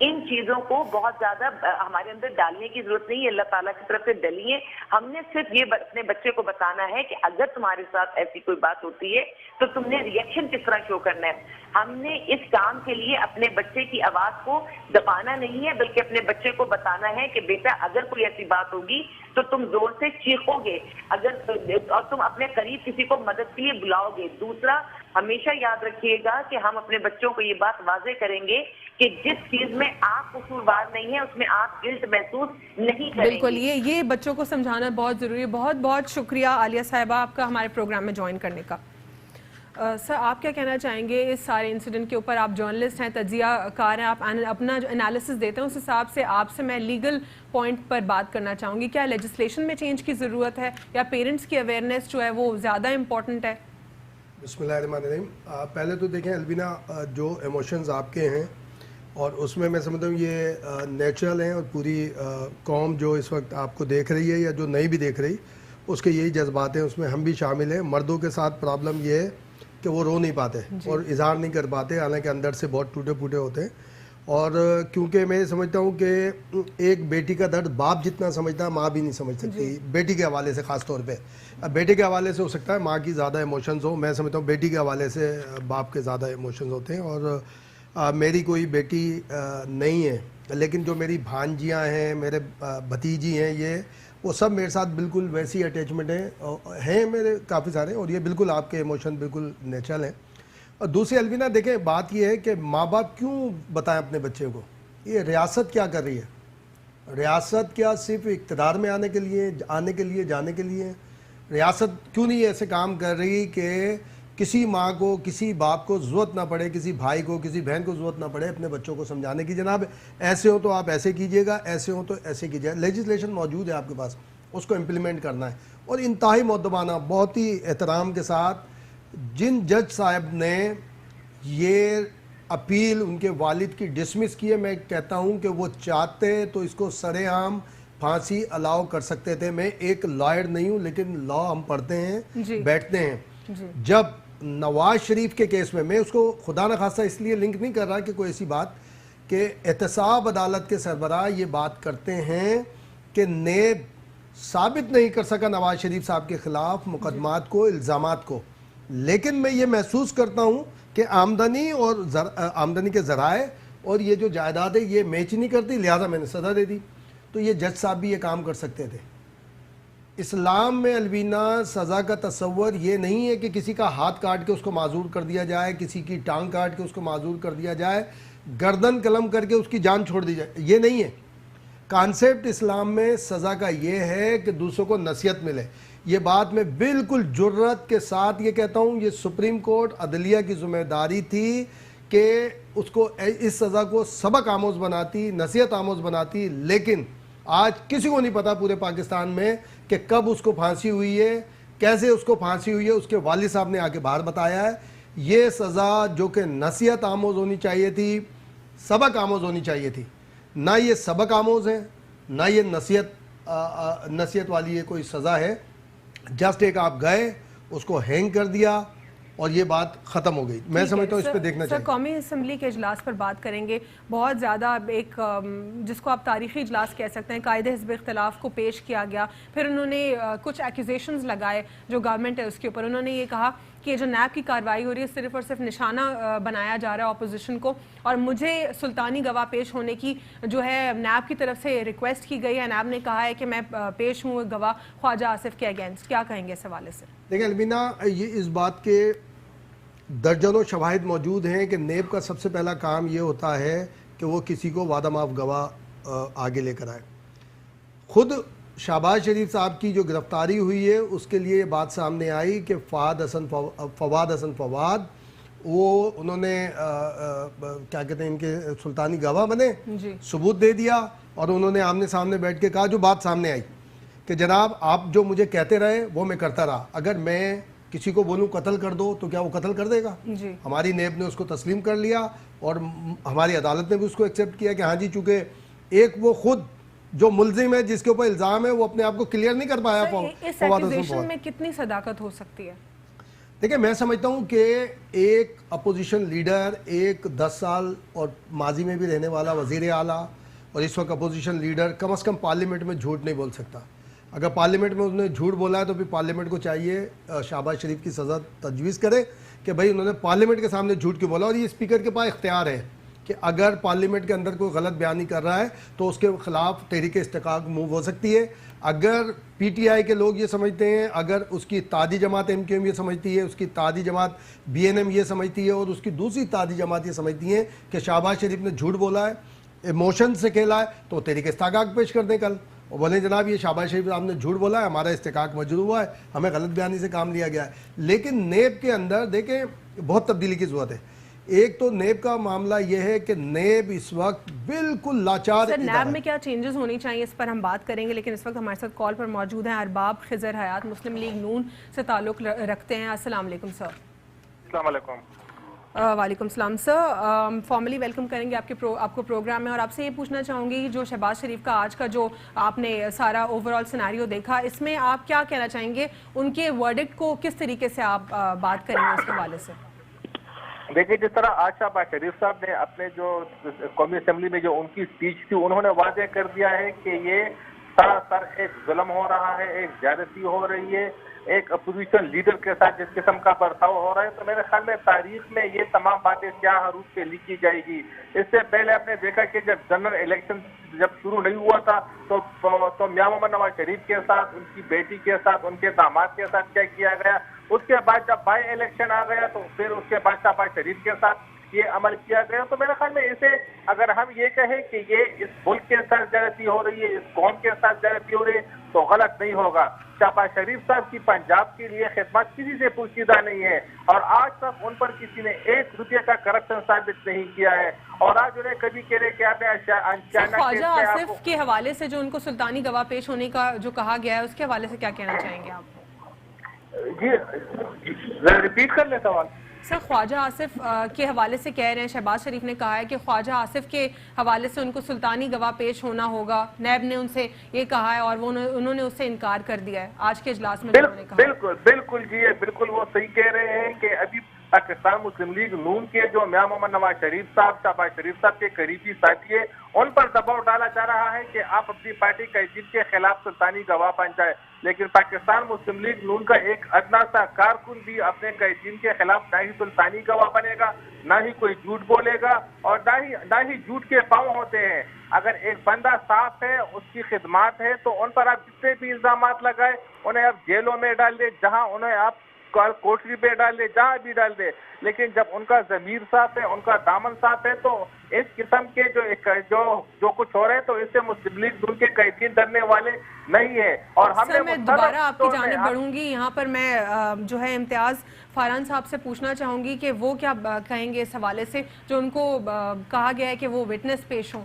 ان چیزوں کو بہت زیادہ ہمارے اندر ڈالنے کی ضرورت نہیں ہے، اللہ تعالیٰ کی طرف سے ڈلی ہے. ہم نے صرف یہ اپنے بچے کو بتانا ہے کہ اگر تمہارے ساتھ ایسی کوئی بات ہوتی ہے تو تم نے ریئیکشن کس طرح شو کرنا ہے. ہم نے اس کام کے لیے اپنے بچے کی آواز کو دبانا نہیں ہے، بلکہ اپنے بچے کو بتانا ہے کہ بیٹا اگر کوئی ایسی بات ہوگی تو تم زور سے چیخو گے، اور تم اپنے قریب کسی کو مدد کے لیے بلاؤ گے. دوسرا، ہمیشہ یاد رکھیے گا کہ ہم اپنے بچوں کو یہ بات واضح کریں گے کہ جس چیز میں آپ قصوروار نہیں ہیں اس میں آپ گلٹ محسوس نہیں کریں گے. بالکل، یہ بچوں کو سمجھانا بہت ضروری ہے. بہت بہت شکریہ عالیہ صاحبہ آپ کا ہمارے پروگرام میں جوائن کرنے کا. سر، آپ کیا کہنا چاہیں گے اس سارے انسیڈنٹ کے اوپر؟ آپ جرنلسٹ ہیں، تجزیہ کار ہیں، آپ اپنا جو انالیسس دیتے ہیں اس حساب سے آپ سے میں لیگل پوائنٹ پر بات کرنا چاہوں گی. کیا لیجسلیشن میں چینج کی ضرورت ہے یا پیرنٹس کی اویئرنیس جو ہے وہ زیادہ امپورٹنٹ ہے؟ بسم اللہ الرحمن الرحیم. پہلے تو دیکھیں البینہ، جو ایموشنز آپ کے ہیں اور اس میں سمجھتا ہوں یہ نیچرل ہیں، اور پوری قوم جو اس وقت آپ کو دیکھ رہی ہے یا جو نہیں بھی دیکھ رہی اس کے یہی جذبات ہیں، اس میں ہم بھی شامل ہیں. مردوں کے ساتھ پرابلم یہ ہے کہ وہ رو نہیں پاتے اور اظہار نہیں کر پاتے، حالانکہ اندر سے بہت ٹوٹے پھوٹے ہوتے ہیں. اور کیونکہ میں سمجھتا ہوں کہ ایک بیٹی کا درد باپ جتنا سمجھتا ہے ماں بھی نہیں سمجھ سکتی، بیٹی کے حوالے سے خاص طور پہ. اب بیٹے کے حوالے سے ہو سکتا ہے ماں کی زیادہ ایموشنز ہو، میں سمجھتا ہوں بیٹی کے حوالے سے باپ کے زیادہ ایموشنز ہوتے ہیں. اور میری کوئی بیٹی نہیں ہے، لیکن جو میری بھانجیاں ہیں، میرے بھتیجی ہیں، یہ وہ سب میرے ساتھ بالکل ویسی اٹیچمنٹ ہیں میرے کافی سارے، اور یہ بالکل آپ کے ایموشن بالکل نیچرل ہیں. اور دوسری البینہ دیکھیں، بات یہ ہے کہ ماں باپ کیوں بتائیں اپنے بچے کو؟ یہ ریاست کیا کر رہی ہے؟ ریاست کیا صرف اقتدار میں آنے کے لیے جانے کے لیے؟ ریاست کیوں نہیں ایسے کام کر رہی کہ کسی ماں کو، کسی باپ کو ضرورت نہ پڑے، کسی بھائی کو، کسی بہن کو ضرورت نہ پڑے اپنے بچوں کو سمجھانے کی، جناب ایسے ہو تو آپ ایسے کیجئے گا، ایسے ہو تو ایسے کیجئے گا. لیجسلیشن موجود ہے آپ کے پاس، اس کو امپلیمنٹ کرنا ہے. اور انتہائی مؤدبانہ، بہت ہی احترام کے ساتھ جن جج صاحب نے یہ اپیل ان کے والد کی ڈسمس کی ہے، میں کہتا ہوں کہ وہ چاہتے تو اس کو سرے عام پھانسی الاؤ کر سکتے تھے. میں ایک لائر نہیں ہوں، لیکن لا ہم پڑھتے ہیں، بیٹھتے ہیں. جب نواز شریف کے کیس میں اس کو خدا نخواستہ اس لیے لنک نہیں کر رہا کہ کوئی ایسی بات، کہ احتساب عدالت کے سربراہ یہ بات کرتے ہیں کہ نیب ثابت نہیں کر سکا نواز شریف صاحب کے خلاف مقدمات کو، الزامات کو. لیکن میں یہ محسوس کرتا ہوں کہ آمدنی اور آمدنی کے ذرائع اور یہ جو جائیداد ہے یہ میچ نہیں کرتی، لہٰذا میں نے سزا دے دی. تو یہ جج صاحب بھی یہ کام کر سکتے تھے. اسلام میں البینہ سزا کا تصور یہ نہیں ہے کہ کسی کا ہاتھ کاٹ کے اس کو معذور کر دیا جائے، کسی کی ٹانگ کاٹ کے اس کو معذور کر دیا جائے، گردن قلم کر کے اس کی جان چھوڑ دی جائے. یہ نہیں ہے کانسیپٹ. اسلام میں سزا کا یہ ہے کہ دوسروں کو نصیحت ملے. یہ بات میں بالکل جرات کے ساتھ یہ کہتا ہوں، یہ سپریم کورٹ عدلیہ کی ذمہ داری تھی کہ اس کو اس سزا کو سبق آموز بناتی، نصیحت آموز بناتی. لیکن آج کسی کو نہیں پتا پورے پاکستان میں کہ کب اس کو پھانسی ہوئی ہے، کیسے اس کو پھانسی ہوئی ہے. اس کے والد صاحب نے آگے باہر بتایا ہے. یہ سزا جو کہ نصیحت آموز ہونی چاہیے تھی، سبق آموز ہونی چاہیے تھی، نہ یہ سبق آموز ہے، نہ یہ نصیحت والی یہ کوئی سزا ہے. جسٹ ایک آپ گئے، اس کو ہینگ کر دیا اور یہ بات ختم ہو گئی. میں سمجھتا ہوں اس پہ دیکھنا چاہیے. سر، قومی اسمبلی کے اجلاس پر بات کریں گے. بہت زیادہ ایک جس کو آپ تاریخی اجلاس کہہ سکتے ہیں، قائد حزب اختلاف کو پیش کیا گیا. پھر انہوں نے کچھ ایکوزیشنز لگائے جو گورنمنٹ ہے اس کے اوپر. انہوں نے یہ کہا کہ جو نیب کی کارروائی ہو رہی ہے صرف اور صرف نشانہ بنایا جا رہا ہے اپوزیشن کو، اور مجھے سلطانی گواہ پیش ہونے کی جو ہے نیب کی طرف سے ریکویسٹ کی گئی ہے. نیب نے کہا ہے کہ میں پیش ہوں گواہ خواجہ آصف کے اگینسٹ. کیا کہیں گے اس حوالے سے؟ دیکھیں البینہ، یہ اس بات کے درجنوں شواہد موجود ہیں کہ نیب کا سب سے پہلا کام یہ ہوتا ہے کہ وہ کسی کو وعدہ معاف گواہ آگے لے کر آئے. خود شہباز شریف صاحب کی جو گرفتاری ہوئی ہے اس کے لیے یہ بات سامنے آئی کہ فواد حسن فواد وہ انہوں نے کیا کہتے ہیں ان کے سلطانی گواہ بنے، ثبوت دے دیا، اور انہوں نے آمنے سامنے بیٹھ کے کہا جو بات سامنے آئی کہ جناب آپ جو مجھے کہتے رہے وہ میں کرتا رہا. اگر میں کسی کو بولوں قتل کر دو تو کیا وہ قتل کر دے گا؟ ہماری نیب نے اس کو تسلیم کر لیا اور ہماری عدالت نے بھی اس کو ایکسیپٹ کیا کہ ہاں جی، چونکہ ایک وہ خود جو ملزم ہے جس کے اوپر الزام ہے وہ اپنے آپ کو کلیئر نہیں کر پایا. اس ایکوزیشن میں کتنی صداقت ہو سکتی ہے؟ دیکھیں میں سمجھتا ہوں کہ ایک اپوزیشن لیڈر، ایک 10 سال اور ماضی میں بھی رہنے والا وزیر اعلیٰ اور اس وقت اپوزیشن لیڈر کم از کم پارلیمنٹ میں جھوٹ نہیں بول سکتا. اگر پارلیمنٹ میں انہوں نے جھوٹ بولا ہے تو پھر پارلیمنٹ کو چاہیے شہباز شریف کی سزا تجویز کرے کہ بھائی انہوں نے پارلیمنٹ کے سامنے جھوٹ کیوں بولا. اور یہ اسپیکر کے پاس اختیار ہے کہ اگر پارلیمنٹ کے اندر کوئی غلط بیانی کر رہا ہے تو اس کے خلاف تحریک استحقاق موو ہو سکتی ہے. اگر پی ٹی آئی کے لوگ یہ سمجھتے ہیں، اگر اس کی اتحادی جماعت ایم کیو ایم یہ سمجھتی ہے، اس کی اتحادی جماعت بی این ایم یہ سمجھتی ہے اور اس کی دوسری اتحادی جماعت یہ سمجھتی ہیں کہ شہباز شریف نے جھوٹ بولا ہے، ایموشن سے کھیلا ہے، تو تحریک استحقاق پیش کر دیں کل اور بولیں جناب یہ شہباز شریف صاحب نے جھوٹ بولا ہے، ہمارا استحقاق مجروح ہوا ہے، ہمیں غلط بیانی سے کام لیا گیا ہے. لیکن نیب کے اندر دیکھیں بہت تبدیلی کی ضرورت ہے. ایک تو نیب کا معاملہ یہ ہے کہ نیب اس وقت بالکل لاچار سر نیب میں کیا چینجز ہونی چاہیے اس پر ہم بات کریں گے، لیکن اس وقت ہمارے ساتھ کال پر موجود ہیں ارباب خضر حیات، مسلم لیگ نون سے تعلق رکھتے ہیں. السلام علیکم سر. السلام علیکم. وعلیکم السلام سر. فارملی ویلکم کریں گے آپ کو پروگرام میں، اور آپ سے یہ پوچھنا چاہوں گی جو شہباز شریف کا آج کا جو آپ نے سارا اوور آل سیناریو دیکھا، اس میں آپ کیا کہنا چاہیں گے؟ ان کے ورڈکٹ کو کس طریقے سے آپ بات کریں گے اس کے حوالے سے؟ دیکھیے جس طرح آج شہباز شریف صاحب نے اپنے جو قومی اسمبلی میں جو ان کی اسپیچ تھی انہوں نے واضح کر دیا ہے کہ یہ سراسر ایک ظلم ہو رہا ہے، ایک زیادتی ہو رہی ہے، ایک اپوزیشن لیڈر کے ساتھ جس قسم کا برتاؤ ہو رہا ہے. تو میرے خیال میں تاریخ میں یہ تمام باتیں سیاہ حروف پہ لکھی جائے گی. اس سے پہلے آپ نے دیکھا کہ جب جنرل الیکشن جب شروع نہیں ہوا تھا تو میاں محمد نواز شریف کے ساتھ، ان کی بیٹی کے ساتھ، ان کے داماد کے ساتھ کیا کیا گیا. اس کے بعد جب بائی الیکشن آ گیا تو پھر اس کے بعد شہباز شریف کے ساتھ یہ عمل کیا گیا. تو میرے خیال میں اسے اگر ہم یہ کہیں کہ یہ اس ملک کے ساتھ زیادتی ہو رہی ہے، اس قوم کے ساتھ زیادتی ہو رہی ہے تو غلط نہیں ہوگا. شہباز شریف صاحب کی پنجاب کے لیے خدمات کسی سے پوشیدہ نہیں ہے اور آج تک ان پر کسی نے 1 روپیہ کا کرپشن ثابت نہیں کیا ہے. اور آج انہیں کبھی کہہ رہے کہ آپ نے خواجہ آصف کے حوالے سے جو ان کو سلطانی گواہ پیش ہونے کا جو کہا گیا ہے اس کے حوالے سے کیا کہنا چاہیں گے آپ؟ جی ریپیٹ کر لیں سوال. سر خواجہ آصف کے حوالے سے کہہ رہے ہیں، شہباز شریف نے کہا ہے کہ خواجہ آصف کے حوالے سے ان کو سلطانی گواہ پیش ہونا ہوگا. نیب نے ان سے یہ کہا ہے اور انہوں نے اس سے انکار کر دیا ہے آج کے اجلاس میں. بالکل جی بالکل وہ صحیح کہہ رہے ہیں کہ ابھی پاکستان مسلم لیگ نون کے جو میاں محمد نواز شریف صاحب، شہباز شریف صاحب کے قریبی ساتھی ہیں، ان پر دباؤ ڈالا جا رہا ہے کہ آپ اپنی پارٹی کا جن کے خلاف سلطانی گواہ بن جائے. لیکن پاکستان مسلم لیگ نون کا ایک ادنا سا کارکن بھی اپنے قائدین کے خلاف نہ ہی سلطانی گواہ بنے گا، نہ ہی کوئی جھوٹ بولے گا اور نہ ہی جھوٹ کے پاؤں ہوتے ہیں. اگر ایک بندہ صاف ہے، اس کی خدمات ہے تو ان پر آپ جتنے بھی الزامات لگائے انہیں آپ جیلوں میں ڈال دے، جہاں انہیں آپ کوٹری پہ ڈال دے، جہاں بھی ڈال دے. لیکن جب ان کا ضمیر صاف ہے، ان کا دامن صاف ہے تو اس قسم کے جو کچھ ہو رہے ہیں تو اس سے مسلم لیگ ان کے قائدین ڈرنے والے نہیں ہیں. اور ہم نے میں دوبارہ آپ کی جانب بڑھوں گی. یہاں پر میں جو ہے امتیاز فاران صاحب سے پوچھنا چاہوں گی کہ وہ کیا کہیں گے اس حوالے سے جو ان کو کہا گیا ہے کہ وہ وٹنس پیش ہوں.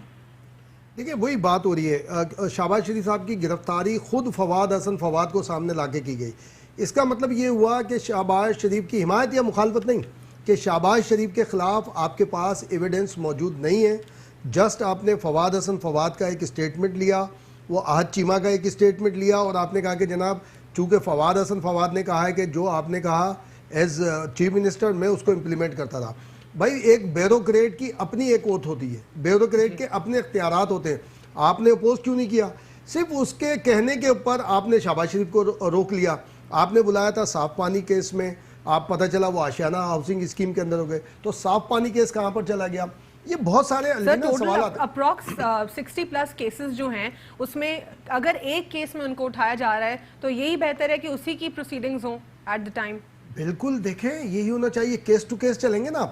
دیکھیں وہی بات ہو رہی ہے، شہباز شریف صاحب کی گرفتاری خود فواد حسن فواد کو سامنے لا کے کی گئی. اس کا مطلب یہ ہوا کہ شہباز شریف کی حمایت یا مخالفت نہیں، کہ شہباز شریف کے خلاف آپ کے پاس ایویڈنس موجود نہیں ہے. جسٹ آپ نے فواد حسن فواد کا ایک اسٹیٹمنٹ لیا، وہ احد چیمہ کا ایک اسٹیٹمنٹ لیا اور آپ نے کہا کہ جناب چونکہ فواد حسن فواد نے کہا ہے کہ جو آپ نے کہا ایز چیف منسٹر میں اس کو امپلیمنٹ کرتا تھا. بھائی ایک بیوروکریٹ کی اپنی ایک اوتھ ہوتی ہے، بیوروکریٹ کے اپنے اختیارات ہوتے ہیں. آپ نے اپوز کیوں نہیں کیا؟ صرف اس کے کہنے کے اوپر آپ نے شہباز شریف کو روک لیا. آپ نے بلایا تھا صاف پانی کیس میں، آپ پتہ چلا وہ آشیانہ ہاؤسنگ اسکیم کے اندر ہو گئے، تو صاف پانی کیس کہاں پر چلا گیا؟ یہ بہت سارے سوالات. اپروکس 60+ کیسز جو ہیں اس میں اگر ایک کیس میں ان کو اٹھایا جا رہا ہے تو یہی بہتر ہے کہ اسی کی پروسیڈنگز ہوں ایٹ دا ٹائم. بالکل دیکھیں یہی ہونا چاہیے، کیس ٹو کیس چلیں گے نا.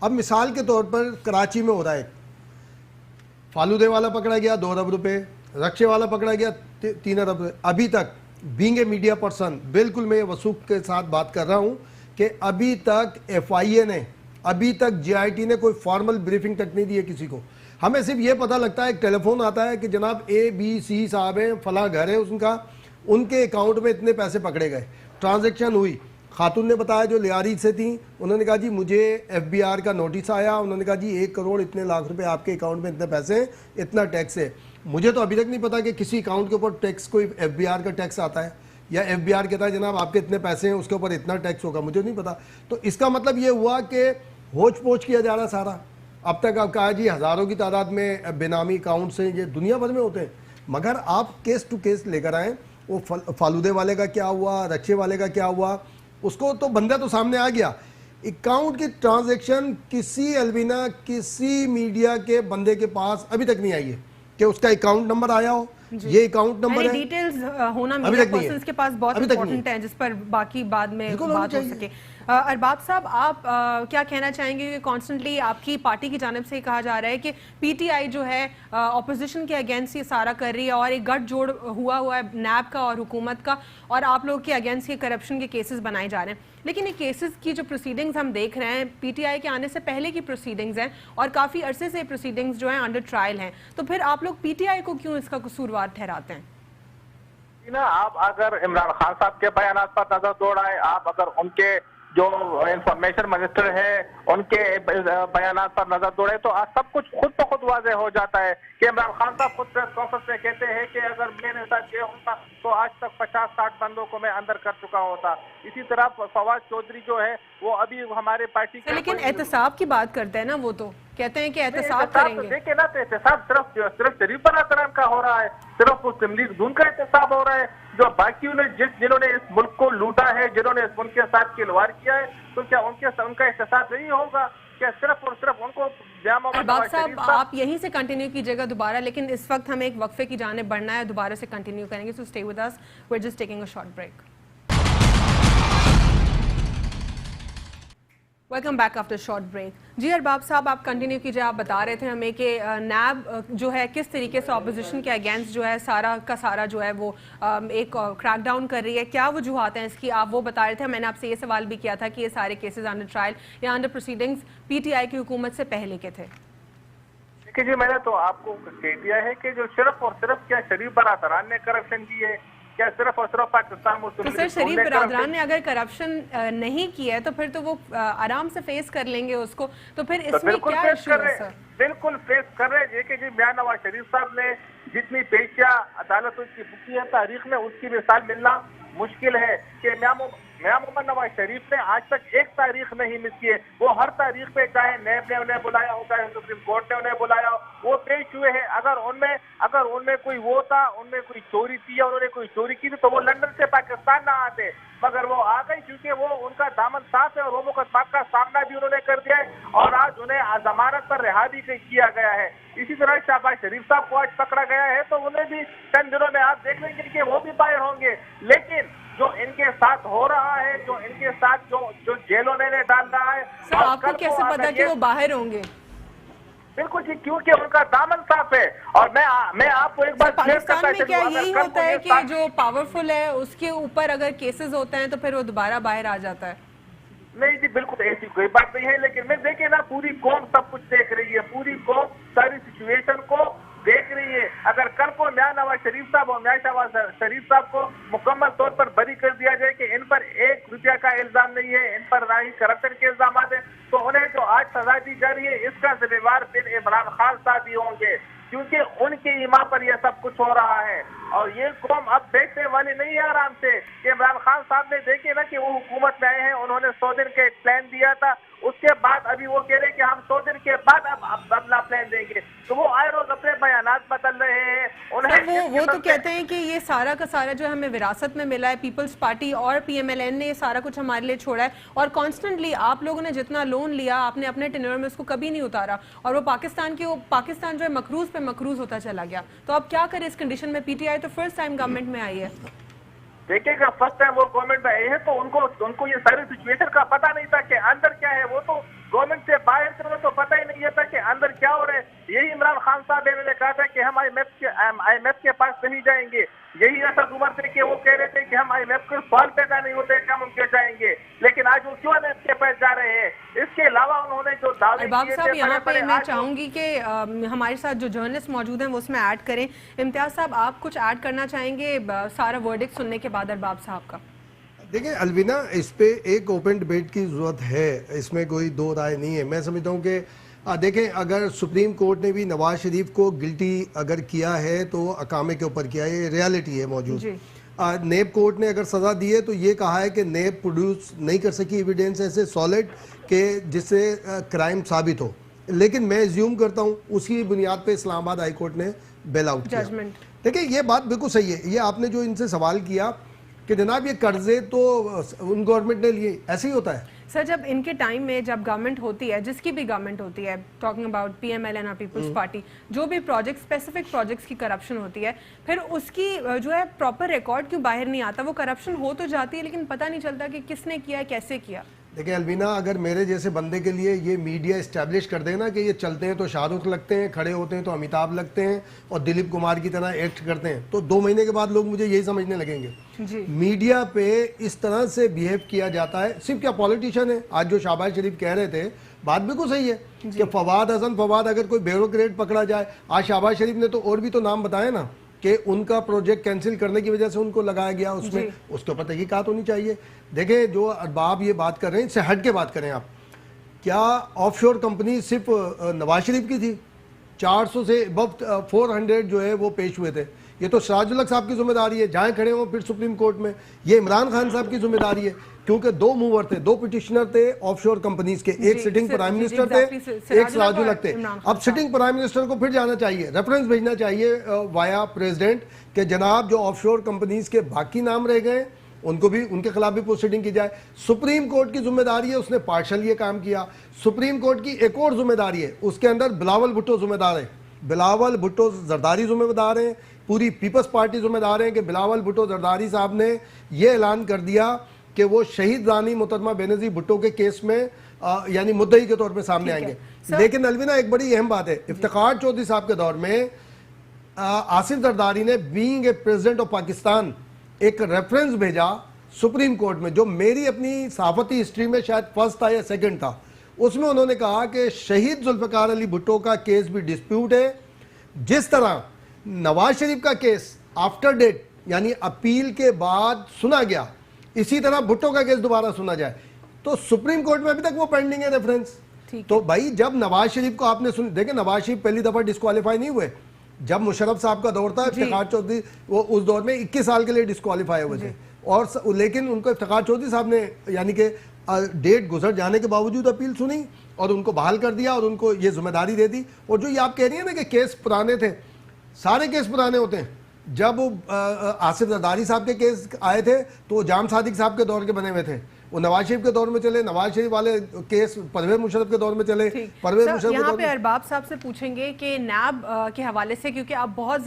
اب مثال کے طور پر کراچی میں ہو رہا ہے، فالودے والا پکڑا گیا 2 ارب روپے، رکشے والا پکڑا گیا 3 ارب روپے. ابھی تک بینگ اے میڈیا پرسن بالکل میں وثوق کے ساتھ بات کر رہا ہوں کہ ابھی تک ایف آئی اے نے، ابھی تک جے آئی ٹی نے کوئی فارمل بریفنگ تک نہیں دی ہے کسی کو. ہمیں صرف یہ پتہ لگتا ہے ایک ٹیلی فون آتا ہے کہ جناب ABC صاحب ہیں، فلاں گھر ہے ان کے اکاؤنٹ میں اتنے پیسے پکڑے گئے، ٹرانزیکشن ہوئی. خاتون نے بتایا جو لیاری سے تھیں، انہوں نے کہا جی مجھے FBR کا نوٹس آیا، انہوں نے کہا جی 1 کروڑ اتنے لاکھ روپے آپ کے اکاؤنٹ میں اتنے پیسے ہیں، اتنا ٹیکس ہے. مجھے تو ابھی تک نہیں پتا کہ کسی اکاؤنٹ کے اوپر ٹیکس کوئی FBR کا ٹیکس آتا ہے. یا ایف بی آر کہتا ہے جناب آپ کے اتنے پیسے ہیں اس کے اوپر اتنا ٹیکس ہوگا, مجھے نہیں پتا. تو اس کا مطلب یہ ہوا کہ ہوچ پوچھ کیا جا رہا سارا. اب تک آپ کہا جی ہزاروں کی تعداد میں بینامی اکاؤنٹس ہیں, یہ دنیا بھر میں ہوتے ہیں, مگر آپ کیس ٹو کیس لے کر آئیں. وہ فالودے والے کا کیا ہوا, رچے والے کا کیا ہوا, اس کو تو بندہ تو سامنے آ گیا. اکاؤنٹ کی ٹرانزیکشن کسی الوینا کسی میڈیا کے بندے کے پاس ابھی تک نہیں آئی ہے کہ اس کا اکاؤنٹ نمبر آیا ہو. یہ اکاؤنٹ نمبر ہے, ڈیٹیلز ہونا میڈیا پرسنز کے پاس بہت امپورٹنٹ ہے جس پر باقی بعد میں بات ہو سکے. ارباب صاحب آپ کیا کہنا چاہیں گے کہ کانسٹنٹلی آپ کی پارٹی کی جانب سے کہا جا رہا ہے کہ پی ٹی آئی جو ہے اپوزیشن کے اگینسٹ یہ سارا کر رہی ہے اور ایک گٹھ جوڑ ہوا ہے نیب کا اور حکومت کا, اور آپ لوگ کے اگینسٹ یہ کرپشن کے کیسز بنائے جا رہے ہیں. لیکن یہ کیسز کی جو پروسیڈنگز ہم دیکھ رہے ہیں پی ٹی آئی کے آنے سے پہلے کی پروسیڈنگز ہیں اور کافی عرصے سے پروسیڈنگز جو ہیں انڈر ٹرائل ہیں, تو پھر آپ لوگ پی ٹی آئی کو کیوں اس کا قصوروار ٹھہراتے ہیں؟ آپ اگر عمران خان صاحب کے بیانات پر نظر دوڑائیں, آپ اگر ان کے جو انفارمیشن منسٹر ہے ان کے بیانات پر نظر دوڑے تو سب کچھ خود بخود واضح ہو جاتا ہے کہ عمران خان صاحب خود پریس کانفرنس میں کہتے ہیں کہ اگر میں نے ساتھ کیا ہوتا تو آج تک 50-60 بندوں کو میں اندر کر چکا ہوتا. اسی طرح فواد چودھری جو ہے وہ ابھی ہمارے پارٹی کے, لیکن احتساب کی بات کرتے ہیں نا, وہ تو کہتے ہیں کہ احتساب کریں گے. دیکھیں نا, احتساب صرف شریف برادران کا ہو رہا ہے, صرف مسلم لیگ نون کا احتساب ہو رہا ہے. جو باقیوں نے جنہوں نے اس ملک کو لوٹا ہے, جنہوں نے اس ملک کے ساتھ کھلواڑ کیا ہے, تو کیا ان کا احتساب نہیں ہوگا؟ کیا صرف اور صرف ان کو ارباب صاحب آپ یہیں سے کنٹینیو کیجئے گا دوبارہ, لیکن اس وقت ہمیں ایک وقفے کی جانب بڑھنا ہے, دوبارہ سے کنٹینیو کریں گے. So stay with us, we are just taking a short break. Welcome back after short break. جی ارباب صاحب آپ کنٹینیو کیجئے, آپ بتا رہے تھے ہمیں کہ نیب جو ہے کس طریقے سے اپوزیشن کے اگینسٹ جو ہے سارا کا سارا جو ہے وہ ایک کریک ڈاؤن کر رہی ہے. کیا وجوہات ہیں اس کی, آپ وہ بتا رہے تھے. میں نے آپ سے یہ سوال بھی کیا تھا کہ یہ سارے کیسز انڈر ٹرائل یا under proceedings P T I کی حکومت سے پہلے کے تھے. دیکھیے جی, میں نے تو آپ کو کہہ دیا ہے کہ جو صرف اور صرف کیا شریف برادران نے کرپشن کی ہے, کیا صرف اور صرف پاکستان مسلم لیگ. سر شریف برادران نے اگر کرپشن نہیں کی ہے تو پھر تو وہ آرام سے فیس کر لیں گے اس کو, تو پھر اس میں کیا ایشو ہے سر؟ بالکل فیس کر رہے ہیں کہ جی میاں نواز شریف صاحب نے جتنی پیشہ عدالت کی کی ہے تاریخ میں, اس کی مثال ملنا مشکل ہے. کہ میاں محمد نواز شریف نے آج تک ایک تاریخ نہیں مس کی ہے. وہ ہر تاریخ پہ چاہے نیب نے انہیں بلایا ہو, چاہے سپریم کورٹ نے انہیں بلایا ہو, وہ پیش ہوئے ہیں. اگر ان میں کوئی وہ تھا, ان میں کوئی چوری تھی یا انہوں نے کوئی چوری کی تھی تو وہ لندن سے پاکستان نہ آتے, مگر وہ آ گئی کیونکہ وہ ان کا دامن صاف ہے اور وہ مقدمات کا سامنا بھی انہوں نے کر دیا ہے اور آج انہیں ضمانت پر رہا بھی کیا گیا ہے. اسی طرح شہباز شریف صاحب کو آج پکڑا گیا ہے تو انہیں بھی چند دنوں میں آپ دیکھ لیں گے کہ وہ بھی باہر ہوں گے. لیکن جو ان کے ساتھ ہو رہا ہے, جو ان کے ساتھ جو جیلوں نے ڈال رہا ہے, سر آپ کو کیسے پتا کہ وہ باہر ہوں گے؟ بالکل جی, کیونکہ ان کا دامن صاف ہے. اور میں آپ کو ایک بات پاکستان میں کیا یہی ہوتا ہے کہ جو پاورفل ہے اس کے اوپر اگر کیسز ہوتے ہیں تو پھر وہ دوبارہ باہر آ جاتا ہے؟ نہیں جی, بالکل ایسی کوئی بات نہیں ہے. لیکن میں دیکھیں نا, پوری قوم سب کچھ دیکھ رہی ہے, پوری قوم ساری سچویشن کو دیکھ رہی ہے. اگر کل کو میاں نواز شریف صاحب اور میاں شہباز شریف صاحب کو مکمل طور پر بری کر دیا جائے کہ ان پر 1 روپیہ کا الزام نہیں ہے, ان پر نہ ہی کرپشن کے الزامات ہیں, تو انہیں جو آج سزا دی جا رہی ہے اس کا ذمہ دار پھر عمران خان صاحب ہی ہوں گے, کیونکہ ان کی ایمان پر یہ سب کچھ ہو رہا ہے. اور یہ قوم اب بیٹھنے والی نہیں ہے آرام سے. کہ عمران خان صاحب نے دیکھے نا کہ وہ حکومت میں آئے ہیں, انہوں نے 100 دن کا ایک پلان دیا تھا, اس کے بعد ابھی وہ کہہ رہے ہیں کہ ہم 100 دن کے بعد اب اپنا پلان دیں گے, تو وہ آئے روز اپنے بیانات بدل رہے ہیں. وہ تو کہتے ہیں کہ یہ سارا کا سارا جو ہمیں وراثت میں ملا ہے, پیپلز پارٹی اور پی ایم ایل این نے یہ سارا کچھ ہمارے لیے چھوڑا ہے, اور کانسٹنٹلی آپ لوگوں نے جتنا لون لیا آپ نے اپنے ٹینیور میں اس کو کبھی نہیں اتارا, اور وہ پاکستان جو ہے مقروض پہ مقروض ہوتا چلا گیا. تو اب کیا کرے اس کنڈیشن میں؟ پی ٹی آئی تو فرسٹ ٹائم گورنمنٹ میں آئی ہے. دیکھیں گا, فرسٹ ٹائم وہ گورنمنٹ میں آئے ہیں تو ان کو یہ ساری سچویشن کا پتہ نہیں تھا کہ اندر کیا ہے. وہ تو گورنمنٹ سے باہر سے تو پتہ ہی نہیں تھا کہ اندر کیا ہو رہا ہے. یہی عمران خان صاحب نے کہا تھا کہ ہم آئی ایم ایف کے پاس نہیں جائیں گے. یہی اسد عمر تھے کہ وہ کہہ رہے تھے کہ ہم آئی ایم ایف کے سوال پیدا نہیں ہوتے کہ ہم ان کے جائیں گے, لیکن آج وہ کیوں ایف کے پاس جا رہے ہیں. اس کے علاوہ انہوں نے جو دعوے ارباب صاحب یہاں پہ میں چاہوں گی کہ ہمارے ساتھ جو جرنلسٹ موجود ہیں وہ اس میں ایڈ کریں. امتیاز صاحب آپ کچھ ایڈ کرنا چاہیں گے سارا ورڈکٹ سننے کے بعد ارباب صاحب کا؟ دیکھیں الوینا, اس پہ ایک اوپن ڈبیٹ کی ضرورت ہے, اس میں کوئی دو رائے نہیں ہے. میں سمجھتا ہوں کہ دیکھیں اگر سپریم کورٹ نے بھی نواز شریف کو گلٹی اگر کیا ہے تو اقامے کے اوپر کیا ہے, یہ ریالٹی ہے موجود. نیب کورٹ نے اگر سزا دی ہے تو یہ کہا ہے کہ نیب پروڈیوس نہیں کر سکی ایویڈینس ایسے سالڈ کہ جس سے کرائم ثابت ہو، لیکن میں زیوم کرتا ہوں اسی بنیاد پہ اسلام آباد ہائی کورٹ نے بیل آؤٹ کیا۔ دیکھیں یہ بات بالکل صحیح ہے، یہ آپ نے جو ان سے سوال کیا کہ جناب یہ قرضے تو ان گورنمنٹ نے لیے، ایسے ہی ہوتا ہے سر۔ جب ان کے ٹائم میں جب گورنمنٹ ہوتی ہے، جس کی بھی گورنمنٹ ہوتی ہے، talking about P M L N اور پیپلز پارٹی، جو بھی پروجیکٹ اسپیسیفک پروجیکٹس کی کرپشن ہوتی ہے، پھر اس کی جو ہے پراپر ریکارڈ کیوں باہر نہیں آتا؟ وہ کرپشن ہو تو جاتی ہے لیکن پتہ نہیں چلتا کہ کس نے کیا، کیسے کیا۔ دیکھیں البینہ، اگر میرے جیسے بندے کے لیے یہ میڈیا اسٹیبلش کر دے نا کہ یہ چلتے ہیں تو شاہ رخ لگتے ہیں، کھڑے ہوتے ہیں تو امیتابھ لگتے ہیں اور دلیپ کمار کی طرح ایکٹ کرتے ہیں، تو 2 مہینے کے بعد لوگ مجھے یہی سمجھنے لگیں گے۔ میڈیا پہ اس طرح سے بیہیو کیا جاتا ہے، صرف کیا پولیٹیشین ہے؟ آج جو شہباز شریف کہہ رہے تھے بات بالکل صحیح ہے کہ فواد حسن فواد اگر کوئی بیوروکریٹ پکڑا جائے، آج شہباز شریف نے تو اور بھی تو نام بتائے نا کہ ان کا پروجیکٹ کینسل کرنے کی وجہ سے ان کو لگایا گیا، اس میں اس کے اوپر تحقیقات ہونی چاہیے۔ دیکھیں جو ارباب یہ بات کر رہے ہیں اس سے ہٹ کے بات کریں آپ، کیا آف شور کمپنی صرف نواز شریف کی تھی؟ 400 سے ابو 400 جو ہے وہ پیش ہوئے تھے، یہ تو سراج الحق صاحب کی ذمہ داری ہے، جہاں کھڑے ہوں پھر سپریم کورٹ میں، یہ عمران خان صاحب کی ذمہ داری ہے، کیونکہ 2 موور تھے، 2 پٹیشنر تھے آف شور کمپنیز کے، ایک سٹنگ پرائم منسٹر تھے، ایک سراج الحق تھے۔ اب سٹنگ پرائم منسٹر کو پھر جانا چاہیے، ریفرنس بھیجنا چاہیے وایا پریزیڈنٹ کہ جناب جو آف شور کمپنیز کے باقی نام رہ گئے ان کو بھی، ان کے خلاف بھی پروسیڈنگ کی جائے۔ سپریم کورٹ کی ذمہ داری ہے، اس نے پارشل یہ کام کیا۔ سپریم کورٹ کی ایک اور ذمہ داری ہے، اس کے اندر بلاول بھٹو ذمہ دار ہے، بلاول بھٹو زرداری ذمہ دار ہیں، پوری پیپلز پارٹی ذمہ دار ہیں کہ بلاول بھٹو زرداری صاحب نے یہ اعلان کر دیا کہ وہ شہید رانی محترمہ بینظیر بھٹو کے کیس میں یعنی مدعی کے طور پہ سامنے آئیں گے۔ لیکن الوینہ ایک بڑی اہم بات ہے، افتخار چودھری صاحب کے دور میں آصف زرداری نے being a president of Pakistan ایک ریفرنس بھیجا سپریم کورٹ میں، جو میری اپنی صحافتی ہسٹری میں شاید فرسٹ تھا یا سیکنڈ تھا۔ اس میں انہوں نے کہا کہ شہید ذوالفقار علی بھٹو کا کیس بھی ڈسپیوٹ ہے، جس طرح نواز شریف کا کیس آفٹر ڈیٹ یعنی اپیل کے بعد سنا گیا، اسی طرح بھٹو کا کیس دوبارہ سنا جائے۔ تو سپریم کورٹ میں ابھی تک وہ پینڈنگ ہے ریفرنس۔ تو بھائی جب نواز شریف کو آپ نے دیکھیں، نواز شریف پہلی دفعہ ڈسکوالیفائی نہیں ہوئے، جب مشرف صاحب کا دور تھا افتخار چودھری وہ اس دور میں 21 سال کے لیے ڈسکوالیفائی ہوئے تھے، اور لیکن ان کو افتخار چودھری صاحب نے یعنی کہ ڈیٹ گزر جانے کے باوجود اپیل سنی اور ان کو بحال کر دیا اور ان کو یہ ذمہ داری دے دی۔ اور جو یہ آپ کہہ رہی ہیں نا کہ کیس پرانے تھے، سارے کیس پرانے ہوتے ہیں۔ جب آصف زرداری صاحب کے کیس آئے تھے تو وہ جام صادق صاحب کے دور کے بنے ہوئے تھے، وہ نواز شریف کے دور میں چلے، نواز شریف والے کیس پرویز مشرف کے دور میں چلے، پرویز مشرف کے یہاں دور پہ ارباب صاحب سے پوچھیں گے کہ نیب کے حوالے سے، کیونکہ اب بہت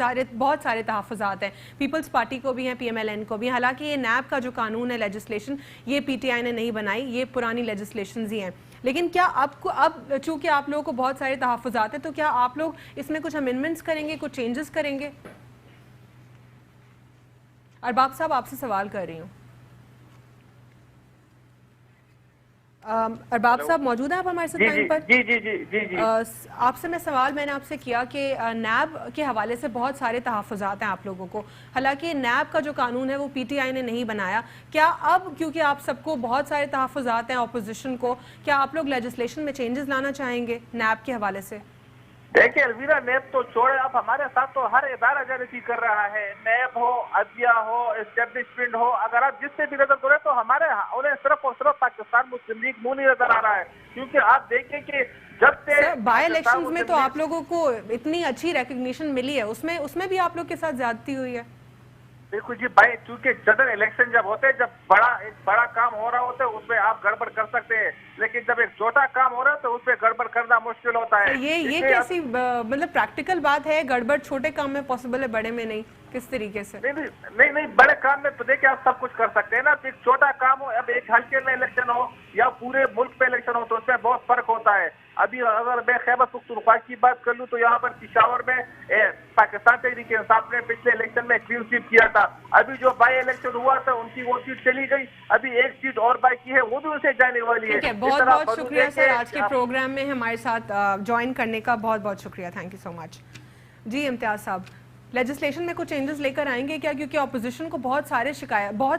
سارے تحفظات ہیں، پیپلز پارٹی کو بھی ہیں، پی ایم ایل این کو بھی، حالانکہ یہ نیب کا جو قانون ہے، لیجسلیشن، یہ پی ٹی آئی نے نہیں بنائی، یہ پرانی لیجسلیشنز ہی ہیں، لیکن کیا آپ کو اب چونکہ آپ لوگوں کو بہت سارے تحفظات ہیں، تو کیا آپ لوگ اس میں کچھ امینڈمنٹس کریں گے، کچھ چینجز کریں گے؟ ارباب صاحب آپ سے سوال کر رہی ہوں۔ ارباب صاحب موجود ہیں آپ ہمارے ساتھ لائن پر؟ جی آپ سے میں نے آپ سے کیا کہ نیب کے حوالے سے بہت سارے تحفظات ہیں آپ لوگوں کو، حالانکہ نیب کا جو قانون ہے وہ پی ٹی آئی نے نہیں بنایا، کیا اب کیونکہ آپ سب کو بہت سارے تحفظات ہیں اپوزیشن کو، کیا آپ لوگ لیجسلیشن میں چینجز لانا چاہیں گے نیب کے حوالے سے؟ دیکھیں الویرا، نیب تو چھوڑے، اب ہمارے ساتھ تو ہر ادارہ جانتی کر رہا ہے، نیب ہو، عدلیہ ہو، اسٹیبلشمنٹ ہو، اگر آپ جس سے بھی نظر کریں تو ہمارے انہیں صرف اور صرف پاکستان مسلم لیگ منہ نہیں نظر آ رہا ہے، کیونکہ آپ دیکھیں کہ جب سے بائی الیکشنز میں تو آپ لوگوں کو اتنی اچھی ریکگنیشن ملی ہے، اس میں بھی آپ لوگ کے ساتھ زیادتی ہوئی ہے۔ دیکھو جی بھائی، چونکہ جنرل الیکشن جب ہوتے ہیں، جب ایک بڑا کام ہو رہا ہوتا ہے اس میں آپ گڑبڑ کر سکتے ہیں، لیکن جب ایک چھوٹا کام ہو رہا ہے تو اس میں گڑبڑ کرنا مشکل ہوتا ہے۔ یہ کیسی مطلب پریکٹیکل بات ہے، گڑبڑ چھوٹے کام میں پاسبل ہے، بڑے میں نہیں، کس طریقے سے؟ نہیں، بڑے کام میں تو دیکھیں آپ سب کچھ کر سکتے ہیں نا، ایک چھوٹا کام ہو، اب ایک حلقے میں الیکشن ہو یا پورے ملک میں الیکشن ہو تو اس میں بہت فرق ہوتا ہے۔ ابھی اگر میں خیبر پختونخوا کی بات کر لوں تو یہاں پر پشاور میں پاکستان تحریک انصاف نے پچھلے الیکشن میں کلین سویپ کیا تھا، ابھی جو بائی الیکشن ہوا تھا ان کی وہ سیٹ چلی گئی، ابھی ایک سیٹ اور بائی کی ہے وہ بھی اسے جانے والی ہے۔ بہت بہت شکریہ سر، آج کے پروگرام میں ہمارے ساتھ جوائن کرنے کا بہت بہت شکریہ، تھینک یو سو مچ۔ جی امتیاز صاحب، لیجسلیشن میں کچھ چینجز لے کر آئیں گے کیا؟ کیونکہ اپوزیشن کو بہت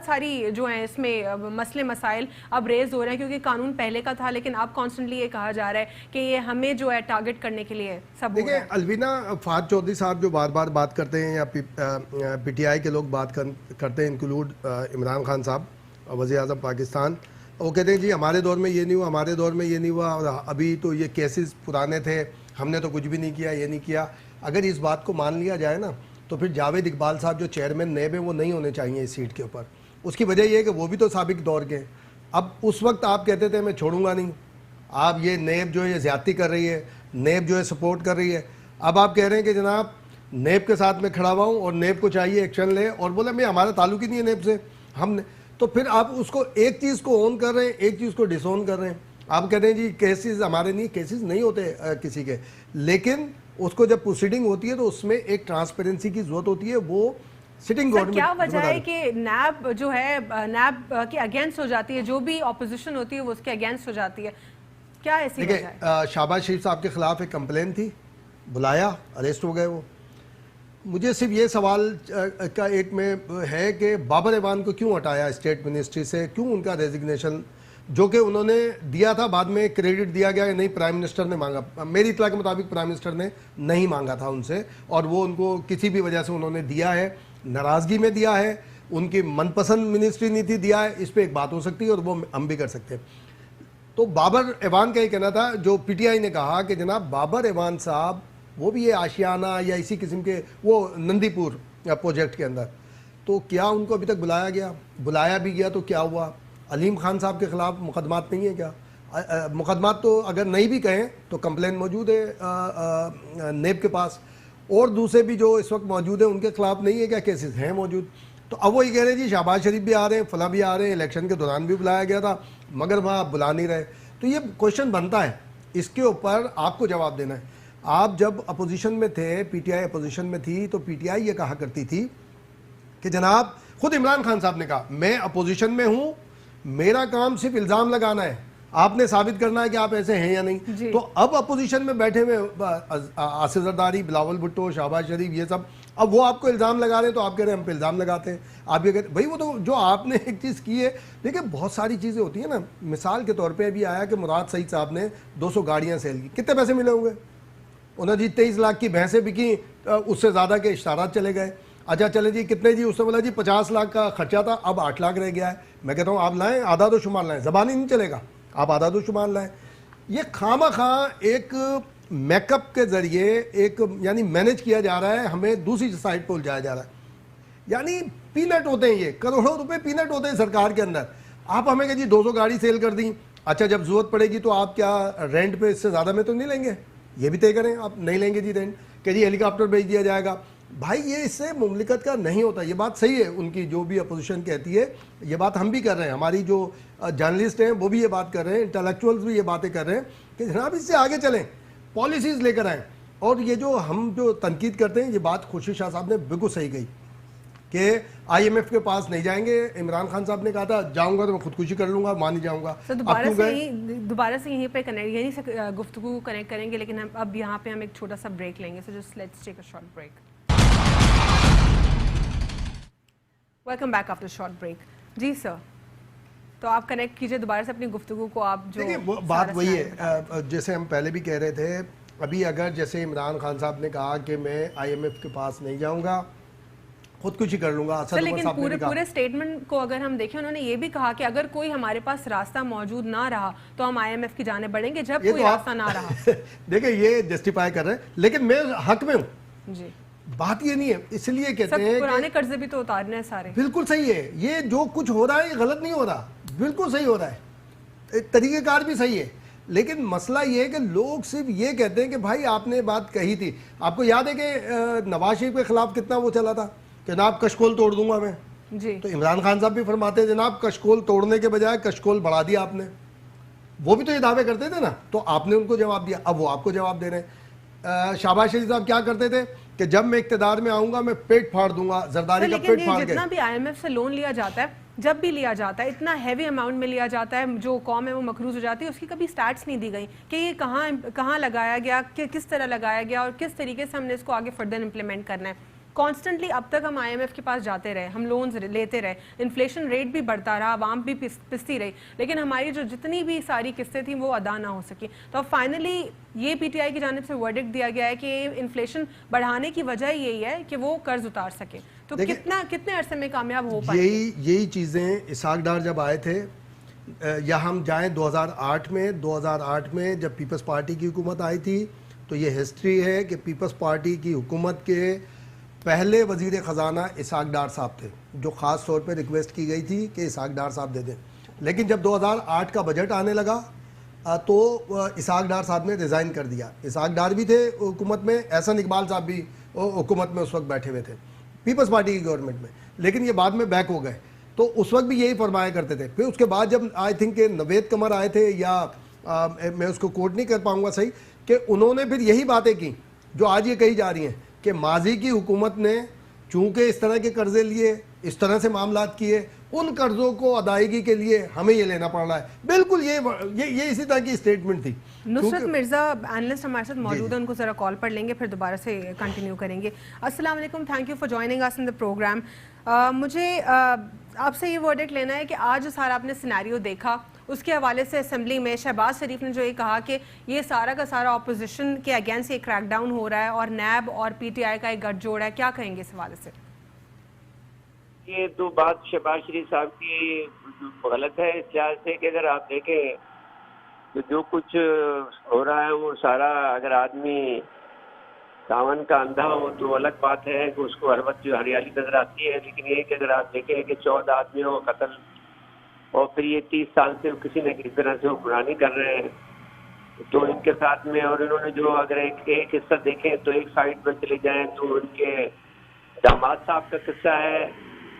ساری جو ہیں اس میں مسئلے مسائل اب ریز ہو رہے ہیں، کیونکہ قانون پہلے کا تھا لیکن اب کانسٹنٹلی یہ کہا جا رہا ہے کہ یہ ہمیں جو ہے ٹارگٹ کرنے کے لیے سب ہو رہا ہے۔ دیکھیں الوینا، فہد چودھری صاحب جو بار بار بات کرتے ہیں یا پی ٹی آئی کے لوگ بات کرتے ہیں، انکلوڈ عمران خان صاحب وزیر اعظم پاکستان، وہ کہتے ہیں جی ہمارے دور میں یہ نہیں ہوا، ہمارے دور میں یہ نہیں ہوا، اور ابھی تو یہ کیسز پرانے تھے، ہم نے تو کچھ بھی نہیں کیا، یہ نہیں کیا۔ اگر اس بات کو مان لیا جائے نا تو پھر جاوید اقبال صاحب جو چیئرمین نیب ہیں وہ نہیں ہونے چاہیے اس سیٹ کے اوپر۔ اس کی وجہ یہ ہے کہ وہ بھی تو سابق دور کے ہیں۔ اب اس وقت آپ کہتے تھے میں چھوڑوں گا نہیں، آپ یہ نیب جو ہے یہ زیادتی کر رہی ہے، نیب جو ہے سپورٹ کر رہی ہے، اب آپ کہہ رہے ہیں کہ جناب نیب کے ساتھ میں کھڑا ہوا ہوں اور نیب کو چاہیے ایکشن لے، اور بولے میں ہمارا تعلق ہی نہیں ہے نیب سے، ہم نے تو پھر آپ اس کو ایک چیز کو اون کر رہے ہیں، ایک چیز کو ڈس اون کر رہے ہیں۔ آپ کہتے ہیں جی کیسز ہمارے نہیں، کیسز نہیں ہوتے کسی کے، لیکن اس کو جب پروسیڈنگ ہوتی ہے تو اس میں ایک ٹرانسپیرنسی کی ضرورت ہوتی ہے، وہ سٹنگ گورنمنٹ۔ کیا وجہ ہے کہ نیب جو ہے نیب کے اگینسٹ ہو جاتی ہے، جو بھی اپوزیشن ہوتی ہے وہ اس کے اگینسٹ ہو جاتی ہے، کیا ایسی وجہ ہے؟ دیکھیں شہباز شریف صاحب کے خلاف ایک کمپلین تھی، بلایا، اریسٹ ہو گئے وہ۔ مجھے صرف یہ سوال کا ایک میں ہے کہ بابر ایوان کو کیوں ہٹایا اسٹیٹ منسٹری سے، کیوں ان کا ریزگنیشن جو کہ انہوں نے دیا تھا بعد میں کریڈٹ دیا گیا کہ نہیں پرائم منسٹر نے مانگا، میری اطلاع کے مطابق پرائم منسٹر نے نہیں مانگا تھا ان سے، اور وہ ان کو کسی بھی وجہ سے انہوں نے دیا ہے، ناراضگی میں دیا ہے، ان کی من پسند منسٹری نہیں تھی، دیا ہے، اس پہ ایک بات ہو سکتی ہے اور وہ ہم بھی کر سکتے ہیں۔ تو بابر ایوان کا یہ کہنا تھا، جو پی ٹی آئی نے کہا کہ جناب بابر ایوان صاحب وہ بھی یہ آشیانہ یا اسی قسم کے وہ نندی پور پروجیکٹ کے اندر، تو کیا ان کو ابھی تک بلایا گیا؟ بلایا بھی گیا تو کیا ہوا؟ علیم خان صاحب کے خلاف مقدمات نہیں ہے کیا؟ مقدمات تو اگر نہیں بھی کہیں تو کمپلین موجود ہے نیب کے پاس، اور دوسرے بھی جو اس وقت موجود ہیں ان کے خلاف نہیں ہے کیا کیسز ہیں موجود؟ تو اب وہ یہ کہہ رہے ہیں جی شہباز شریف بھی آ رہے ہیں، فلاں بھی آ رہے ہیں، الیکشن کے دوران بھی بلایا گیا تھا مگر وہاں آپ بلا نہیں رہے۔ تو یہ کوشچن بنتا ہے، اس کے اوپر آپ کو جواب دینا ہے۔ آپ جب اپوزیشن میں تھے، پی ٹی آئی اپوزیشن میں تھی، تو پی ٹی آئی یہ کہا کرتی تھی کہ جناب خود عمران خان صاحب نے کہا میں اپوزیشن میں ہوں، میرا کام صرف الزام لگانا ہے، آپ نے ثابت کرنا ہے کہ آپ ایسے ہیں یا نہیں۔ تو اب اپوزیشن میں بیٹھے ہوئے آصف زرداری، بلاول بھٹو، شہباز شریف، یہ سب اب وہ آپ کو الزام لگا رہے ہیں تو آپ کہہ رہے ہیں ہم پہ الزام لگاتے ہیں۔ آپ یہ کہتے ہیں بھائی وہ تو جو آپ نے ایک چیز کی ہے، دیکھیں بہت ساری چیزیں ہوتی ہیں نا، مثال کے طور پہ ابھی آیا کہ مراد سعید صاحب نے 200 گاڑیاں سیل کی، کتنے پیسے ملے ہوں گے؟ انہوں نے جی 23 لاکھ کی بھینسیں بکی، اس سے زیادہ کے اشتہارات چلے گئے۔ اچھا چلے جی کتنے جی؟ اس نے بولا جی 50 لاکھ کا خرچہ تھا، اب 8 لاکھ رہ گیا ہے۔ میں کہتا ہوں آپ لائیں، آدھا تو شمار لائیں، زبان ہی نہیں چلے گا، آپ آدھا تو شمار لائیں۔ یہ خواہ خواہ ایک میک اپ کے ذریعے ایک یعنی مینج کیا جا رہا ہے، ہمیں دوسری سائڈ پہ الجھایا جا رہا ہے۔ یعنی پینٹ ہوتے ہیں، یہ کروڑوں روپے پینٹ ہوتے ہیں سرکار کے اندر۔ آپ ہمیں کہ جی 200 گاڑی سیل کر دیں، اچھا جب ضرورت پڑے گی تو آپ کیا رینٹ پہ اس سے زیادہ میں تو نہیں لیں گے؟ یہ بھی طے کریں، آپ نہیں لیں گے جی رینٹ، کہ جی ہیلی کاپٹر بھیج دیا جائے گا۔ بھائی یہ اس سے مملکت کا نہیں ہوتا، یہ بات صحیح ہے ان کی جو بھی اپوزیشن کہتی ہے، یہ بات ہم بھی کر رہے ہیں، ہماری جو جرنلسٹ ہیں وہ بھی یہ بات کر رہے ہیں، انٹلیکچوئلز بھی یہ باتیں کر رہے ہیں کہ جناب اس سے آگے چلیں، پالیسیز لے کر آئیں۔ اور یہ جو ہم جو تنقید کرتے ہیں، یہ بات خورشید شاہ صاحب نے بالکل صحیح کہی کہ آئی ایم ایف کے پاس نہیں جائیں گے۔ عمران خان صاحب نے کہا تھا جاؤں گا تو میں خودکشی کر لوں گا، مان نہیں جاؤں گا۔ دوبارہ سے یہیں پہ یہیں سے گفتگو کنیکٹ کریں گے، لیکن اب یہاں پہ ہم ایک چھوٹا سا بریک لیں گے، so just let's take a short break. Welcome back after short break. جی سر، تو آپ کنیکٹ کیجئے دوبارہ سے اپنی گفتگو کو۔ آپ جو بات وہی ہے جیسے ہم پہلے بھی کہہ رہے تھے، ابھی اگر جیسے عمران خان صاحب نے کہا کہ میں آئی ایم ایف کے پاس نہیں جاؤں گا، خودکشی کر لوں گا، لیکن پورے اسٹیٹمنٹ کو اگر ہم دیکھیں، انہوں نے یہ بھی کہا کہ اگر کوئی ہمارے پاس راستہ موجود نہ رہا تو ہم آئی ایم ایف کی جانب بڑھیں گے جب کوئی راستہ نہ رہا۔ دیکھیں یہ جسٹیفائی کر رہے ہیں، لیکن میں حق میں ہوں، جی بات یہ نہیں ہے، اس لیے کہتے ہیں پرانے قرضے بھی تو اتارنے ہیں سارے۔ بالکل صحیح ہے، یہ جو کچھ ہو رہا ہے یہ غلط نہیں ہو رہا، بالکل صحیح ہو رہا ہے، طریقہ کار بھی صحیح ہے، لیکن مسئلہ یہ ہے کہ لوگ صرف یہ کہتے ہیں کہ بھائی آپ نے بات کہی تھی۔ آپ کو یاد ہے کہ نواز شریف کے خلاف کتنا وہ چلا تھا کہ جناب کشکول توڑ دوں گا میں، جی تو عمران خان صاحب بھی فرماتے ہیں جناب کشکول توڑنے کے بجائے کشکول بڑھا دیا آپ نے۔ وہ بھی تو یہ دعوے کرتے تھے نا، تو آپ نے ان کو جواب دیا، اب وہ آپ کو جواب دے رہے ہیں۔ شہباز شریف صاحب کیا کرتے تھے کہ جب میں اقتدار میں آؤں گا میں پیٹ پھاڑ دوں گا، زرداری کا پیٹ پھاڑ کے۔ جتنا بھی آئی ایم ایف سے لون لیا جاتا ہے، جب بھی لیا جاتا ہے اتنا ہیوی اماؤنٹ میں لیا جاتا ہے، جو قوم ہے وہ مقروض ہو جاتی ہے، اس کی کبھی سٹیٹس نہیں دی گئی کہ یہ کہاں لگایا گیا، کہ کس طرح لگایا گیا اور کس طریقے سے ہم نے اس کو آگے فردر امپلیمنٹ کرنا ہے۔ کانسٹنٹلی اب تک ہم IMF کے پاس جاتے رہے, ہم لونز لیتے رہے, انفلیشن ریٹ بھی بڑھتا رہا, عوام بھی پستی رہی, لیکن ہماری جو جتنی بھی ساری قسطیں تھیں وہ ادا نہ ہو سکی. تو اب فائنلی یہ PTI کی جانب سے ورڈکٹ دیا گیا ہے کہ انفلیشن بڑھانے کی وجہ یہی ہے کہ وہ قرض اتار سکے. تو کتنے عرصے میں کامیاب ہو پائے؟ یہی چیزیں اسحاق ڈار جب آئے تھے, یا ہم جائیں 2008 میں جب پیپلز پارٹی کی حکومت آئی تھی, تو یہ ہسٹری ہے کہ پیپلز پارٹی کی حکومت کے پہلے وزیر خزانہ اسحاق ڈار صاحب تھے, جو خاص طور پہ ریکویسٹ کی گئی تھی کہ اسحاق ڈار صاحب دے دیں. لیکن جب 2008 کا بجٹ آنے لگا تو اسحاق ڈار صاحب نے ریزائن کر دیا. اسحاق ڈار بھی تھے حکومت میں, احسن اقبال صاحب بھی حکومت میں اس وقت بیٹھے ہوئے تھے پیپلز پارٹی کی گورنمنٹ میں, لیکن یہ بعد میں بیک ہو گئے. تو اس وقت بھی یہی فرمایا کرتے تھے. پھر اس کے بعد جب آئی تھنک کہ نوید قمر آئے تھے, یا میں اس کو کوٹ نہیں کر پاؤں گا صحیح, کہ انہوں نے پھر یہی باتیں کی جو آج یہ کہی جا رہی ہیں کہ ماضی کی حکومت نے چونکہ اس طرح کے قرضے لیے, اس طرح سے معاملات کیے, ان قرضوں کو ادائیگی کے لیے ہمیں یہ لینا پڑ رہا ہے. بالکل یہ اسی طرح کی اسٹیٹمنٹ تھی. نصرت مرزا اینالسٹ ہمارے ساتھ موجود ہیں, ان کو ذرا کال پر لیں گے, پھر دوبارہ سے کنٹینیو کریں گے. السلام علیکم, thank you for joining us in the programme. مجھے آپ سے یہ ورڈکٹ لینا ہے کہ آج جو سارا آپ نے سینیریو دیکھا, اس کے حوالے سے اسمبلی میں شہباز شریف نے جو یہ کہا کہ یہ سارا کا سارا اپوزیشن کے اگینسٹ یہ کریک ڈاؤن ہو رہا ہے اور نیب اور PTI کا ایک گٹھ جوڑ ہے, کیا کہیں گے اس حوالے سے؟ یہ تو بات شہباز شریف صاحب کی غلط ہے اس لحاظ سے کہ اگر آپ دیکھیں تو جو کچھ ہو رہا ہے وہ سارا, اگر آدمی ساون کا اندھا ہو تو الگ بات ہے کہ اس کو ہر وقت جو ہریالی نظر آتی ہے, لیکن یہ کہ اگر آپ دیکھیں کہ 14 آدمیوں کا قتل اور پھر یہ 30 سال سے کسی نہ کسی طرح سے حکمرانی کر رہے ہیں, تو ان کے ساتھ میں, اور انہوں نے جو اگر ایک حصہ دیکھیں تو ایک سائڈ پر چلے جائیں تو ان کے داماد صاحب کا قصہ ہے,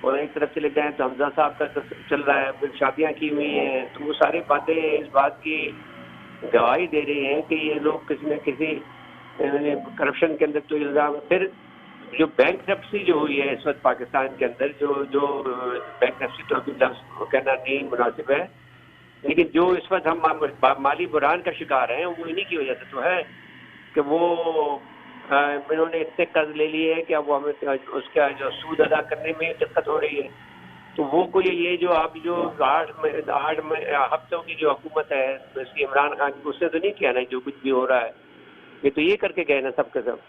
اور ایک طرف چلے جائیں تو حمزہ صاحب کا چل رہا ہے, پھر شادیاں کی ہوئی ہیں. تو وہ ساری باتیں اس بات کی گواہی دے رہی ہیں کہ یہ لوگ کسی نہ کسی کرپشن کے اندر تو الزام. پھر جو بینک کرپسی جو ہوئی ہے اس وقت پاکستان کے اندر, جو بینک کرپسی تو ابھی لفظ کہنا نہیں مناسب ہے, لیکن جو اس وقت ہم مالی بحران کا شکار ہیں وہ انہی کی وجہ سے تو ہے کہ وہ انہوں نے اتنے قرض لے لیے کہ اب وہ ہمیں اس کا جو سود ادا کرنے میں دقت ہو رہی ہے. تو وہ کوئی یہ جو آپ جو 8 ہفتوں کی جو حکومت ہے عمران خان کی, اس نے تو نہیں کیا نا جو کچھ بھی ہو رہا ہے, یہ تو یہ کر کے گئے نا سب کا سب.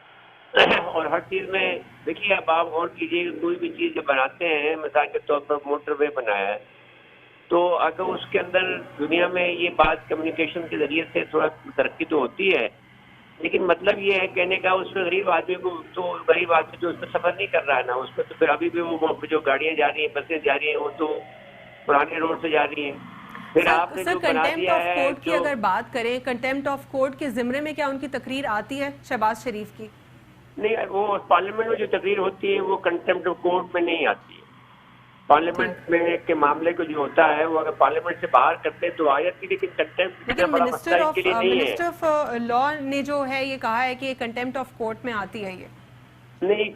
اور ہر چیز میں دیکھیے, اب آپ غور کیجیے کہ کوئی بھی چیز جب بناتے ہیں, مثال کے طور پر موٹر وے بنایا ہے, تو اگر اس کے اندر دنیا میں یہ بات کمیونیکیشن کے ذریعے سے تھوڑا ترقی تو ہوتی ہے, لیکن مطلب یہ ہے کہنے کا اس میں غریب آدمی کو, تو غریب آدمی جو اس پہ سفر نہیں کر رہا ہے نا, اس پہ تو پھر ابھی بھی وہ جو گاڑیاں جا رہی ہیں, بسیں جا رہی ہیں, وہ تو پرانے روڈ سے جا رہی ہیں. پھر آپ نے جو بنا دیا ہے, کورٹ کی اگر بات کریں, کنٹیمپٹ آف کورٹ کے زمرے میں کیا ان کی تقریر آتی ہے شہباز شریف کی؟ نہیں, وہ پارلیمنٹ میں جو تقریر ہوتی ہے وہ کنٹیمپٹ آف کورٹ میں نہیں آتی ہے. پارلیمنٹ میں کے معاملے کو جو ہوتا ہے وہ اگر پارلیمنٹ سے باہر کرتے تو آ جاتی, لیکن کنٹیمپٹ اتنا بڑا مسئلہ اس کے لیے نہیں ہے. منسٹر آف لا نے جو ہے یہ کہا ہے کہ کنٹیمپٹ آف کورٹ میں آتی ہے, یہ نہیں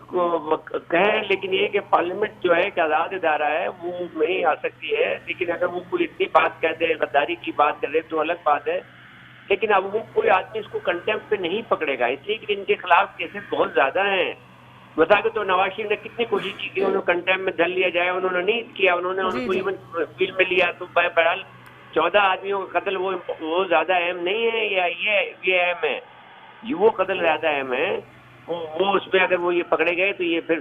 کہیں, لیکن یہ کہ پارلیمنٹ جو ہے ایک آزاد ادارہ ہے, وہ نہیں آ سکتی ہے. لیکن اگر وہ کوئی اتنی بات کہہ دے, غداری کی بات کر رہے تو الگ بات ہے. لیکن اب وہ کوئی آدمی اس کو کنٹیمپٹ پہ نہیں پکڑے گا, اس لیے کہ ان کے خلاف کیسز بہت زیادہ ہیں. بتا کے تو نواز شریف نے کتنی کوشش کی کہ انہوں نے کنٹیمپٹ میں دھر لیا جائے, انہوں نے نہیں کیا, انہوں نے ان کو ایون فیلڈ میں لیا. تو بہرحال 14 آدمیوں کا قتل وہ زیادہ اہم نہیں ہے, یا یہ اہم ہے, وہ قتل زیادہ اہم ہے. وہ اس میں اگر وہ یہ پکڑے گئے تو یہ پھر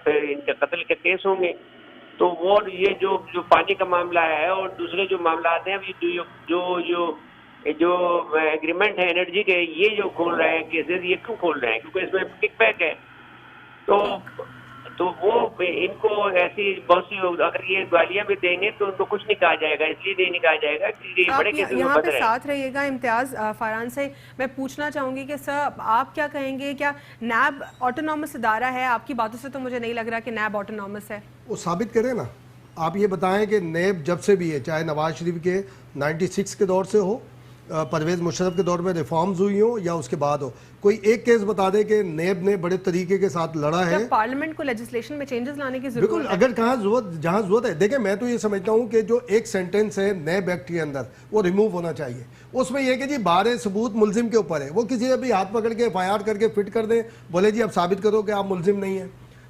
ان کے قتل کے کیس ہوں گے. تو وہ یہ جو پانی کا معاملہ ہے اور دوسرے جو معاملات ہیں, جو ایگریمنٹ ہے انرجی کے, یہ جو کھول رہے ہیں کیسز, یہ کیوں کھول رہے ہیں؟ کیونکہ اس میں کک بیک ہے. تو وہ ان کو ایسی بہت سی, اگر یہ گالیاں بھی دیں گے تو ان کو کچھ نہیں کہا جائے گا, اس لیے نہیں کہا جائے گا کہ یہ بڑے کیسز میں یہاں بند پہ رہے. ساتھ رہیے گا. امتیاز فاران سے میں پوچھنا چاہوں گی کہ سر آپ کیا کہیں گے, کیا نیب آٹونومس ادارہ ہے؟ آپ کی باتوں سے تو مجھے نہیں لگ رہا کہ نیب آٹونومس ہے. وہ ثابت کریں نا. آپ یہ بتائیں کہ نیب جب سے بھی ہے, چاہے نواز شریف کے 96 کے دور سے ہو, پرویز مشرف کے دور میں ریفارمز ہوئی ہوں, یا اس کے بعد ہو, کوئی ایک کیس بتا دے کہ نیب نے بڑے طریقے کے ساتھ لڑا ہے. پارلیمنٹ کو لیجسلیشن میں چینجز لانے کی ضرورت بالکل, اگر جہاں ضرورت ہے. دیکھیں, میں تو یہ سمجھتا ہوں کہ جو ایک سینٹنس ہے نیب ایکٹ کے اندر, وہ ریموو ہونا چاہیے. اس میں یہ کہ جی بارے ثبوت ملزم کے اوپر ہے, وہ کسی ابھی ہاتھ پکڑ کے FIR کر کے فٹ کر دیں, بولے جی اب ثابت کرو کہ آپ ملزم نہیں ہیں.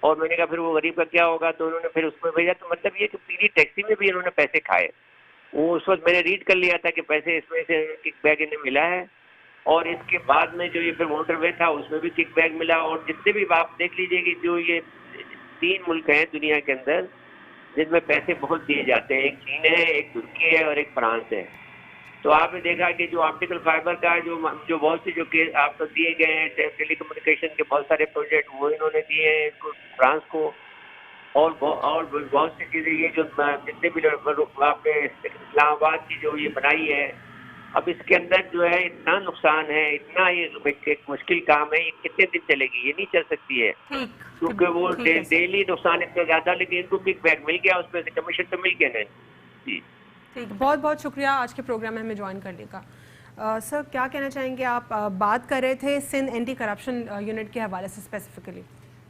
اور میں نے کہا پھر وہ غریب کا کیا ہوگا, تو انہوں نے پھر اس میں بھیجا. تو مطلب یہ کہ پیلی ٹیکسی میں بھی انہوں نے پیسے کھائے. وہ اس وقت میں نے ریڈ کر لیا تھا کہ پیسے اس میں سے کک بیک انہیں ملا ہے, اور اس کے بعد میں جو یہ پھر موٹر وے تھا اس میں بھی کک بیک ملا. اور جتنے بھی آپ دیکھ لیجئے کہ جو یہ 3 ملک ہیں دنیا کے اندر جن میں پیسے بہت دیے جاتے ہیں, ایک چین ہے, ایک ترکی ہے اور ایک فرانس ہے. تو آپ نے دیکھا کہ جو آپٹیکل فائبر کا جو بہت سے جو کیس آپ کو دیے گئے ہیں, ٹیلی کمیونیکیشن کے بہت سارے پروجیکٹ وہ انہوں نے دیے ہیں اس کو فرانس کو, اور بہت سی چیزیں یہ جو جتنے بھی آپ نے اسلام آباد کی جو یہ بنائی ہے, اب اس کے اندر جو ہے اتنا نقصان ہے, اتنا یہ مشکل کام ہے, یہ کتنے دن چلے گی, یہ نہیں چل سکتی ہے کیونکہ وہ ڈیلی نقصان اتنا زیادہ, لیکن ان کو کک بیک مل گیا, اس پہ سے کمیشن تو مل گیا نا. جی ٹھیک, بہت بہت شکریہ آج کے پروگرام میں ہمیں جوائن کرنے کا. سر کیا کہنا چاہیں گے آپ؟ بات کر رہے تھے سندھ اینٹی کرپشن یونٹ کے حوالے سے اسپیسیفکلی.